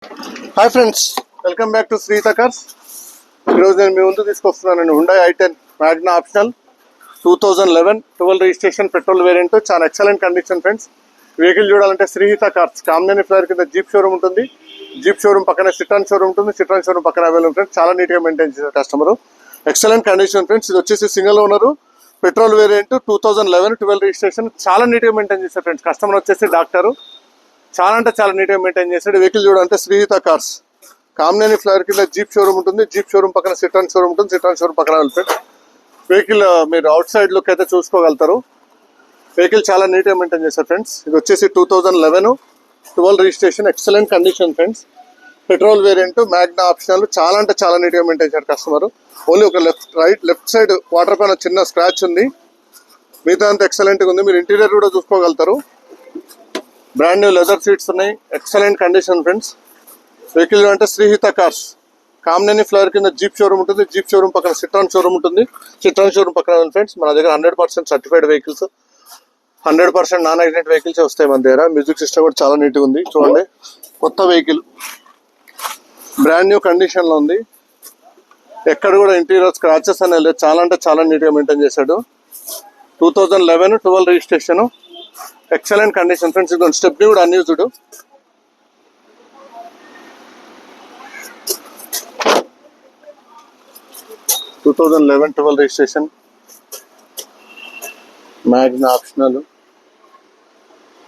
Hi friends, welcome back to Sreehitha cars. ఈరోజు నేను మీ ముందు తీసుకొస్తున్నాను Hyundai i10 Magna optional 2011 12 registration petrol variant. చాలా ఎక్సలెంట్ కండిషన్ ఫ్రెండ్స్. వెహికల్ చూడాలంటే శ్రీహిత కార్స్ కామినేని ఫ్లైర్ కింద జీప్ షోరూమ్ ఉంటుంది. జీప్ షోరూమ్ పక్కన సిట్రాన్ షోరూమ్ ఉంటుంది. సిట్రాన్ షోరూమ్ పక్కన అవైలబుల్ ఫ్రెండ్స్. చాలా నీట్గా మెయింటైన్ చేసే కస్టమర్. Excellent condition friends. ఇది వచ్చేసి single owner petrol variant 2011 12 registration. చాలా నీట్గా మెయింటైన్ చేశారు ఫ్రెండ్స్. కస్టమర్ వచ్చేసి డాక్టరు. చాలా అంటే చాలా నీట్గా మెయింటైన్ చేశాడు. వెహికల్ చూడాలంటే శ్రీహిత కార్స్ కామినేని ఫ్లైర్ కింద జీప్ షోరూమ్ ఉంటుంది. జీప్ షోరూమ్ పక్కన సిట్రాన్ షోరూమ్ ఉంటుంది. సిట్రాన్ షోరూమ్ పక్కన వెళ్తాడు. వెహికల్ మీరు అవుట్ సైడ్ లుక్ అయితే చూసుకోగలుగుతారు. వెహికల్ చాలా నీట్గా మెయింటైన్ చేశారు ఫ్రెండ్స్. ఇది వచ్చేసి 2011 12 registration. Excellent condition friends. Petrol variant Magna optional. చాలా అంటే చాలా నీట్గా మెయింటైన్ చేశారు కస్టమర్. ఓన్లీ ఒక లెఫ్ట్ సైడ్ వాటర్ పైన చిన్న స్క్రాచ్ ఉంది. మిగతా అంతా ఎక్సలెంట్గా ఉంది. మీరు ఇంటీరియర్ కూడా చూసుకోగలుగుతారు. బ్రాండ్ న్యూ లెదర్ సీట్స్ ఉన్నాయి. Excellent condition friends. వెహికల్ అంటే శ్రీహిత కార్స్ కామినేని ఫ్లైర్ కింద జీప్ షోరూమ్ ఉంటుంది. జీప్ షోరూమ్ పక్కన సిట్రాన్ షోరూమ్ ఉంటుంది. సిట్రాన్ షోరూమ్ పక్కన ఫ్రెండ్స్ మన దగ్గర 100% certified vehicles, 100% non accident vehicles వస్తాయి మన దగ్గర. మ్యూజిక్ సిస్టమ్ కూడా చాలా నీట్గా ఉంది. చూడండి, కొత్త వెహికల్ బ్రాండ్ న్యూ కండిషన్లో ఉంది. ఎక్కడ కూడా ఇంటీరియర్ స్క్రాచెస్ అనేది లేదు. చాలా అంటే చాలా నీట్గా మెయింటైన్ చేశాడు. 2011 12 రిజిస్ట్రేషన్. Excellent condition friends. ఇది స్టెప్ని కూడా unused. To 2011-12 registration Magna optional.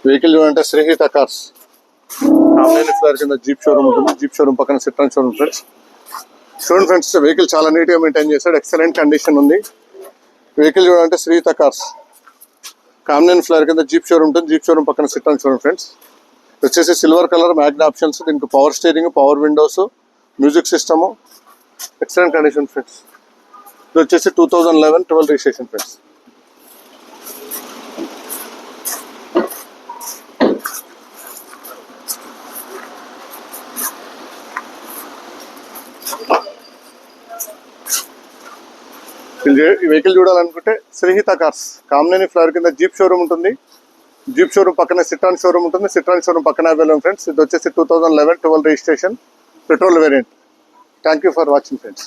Vehicle చూడంటే శ్రీహిత కార్స్ కామినేని ఫ్లైర్ కింద జీప్ షోరూమ్ ఉంటుంది. జీప్ షోరూమ్ పక్కన సిట్రాన్ షోరూమ్ ఫ్రెండ్స్. చూడండి ఫ్రెండ్స్, వెహికల్ చాలా నీట్గా మెయింటైన్ చేశాడు. ఎక్సలెంట్ కండిషన్ ఉంది. వెహికల్ చూడాలంటే శ్రీహిత కార్స్ కామినేని ఫ్లైర్ కింద జీప్ షోరూమ్ ఉంటుంది. జీప్ షోరూమ్ పక్కన సిట్రాన్ షోరూమ్ ఫ్రెండ్స్. వచ్చేసి సిల్వర్ కలర్ మ్యాగ్నా ఆప్షన్స్. దీనికి power steering, power windows, music system. Excellent condition friends. ఇది వచ్చేసి 2011-12 రిజిస్ట్రేషన్ ఫ్రెండ్స్. ఈ వెహికల్ చూడాలనుకుంటే శ్రీహిత కార్స్ కామినేని ఫ్లైర్ కింద జీప్ షోరూమ్ ఉంటుంది. జీప్ షోరూమ్ పక్కన సిట్రాన్ షోరూమ్ ఉంటుంది. సిట్రాన్ షోరూమ్ పక్కన అవైలబుల్ ఫ్రెండ్స్. ఇది వచ్చేసి 2011-12 registration petrol variant. Thank you for watching friends.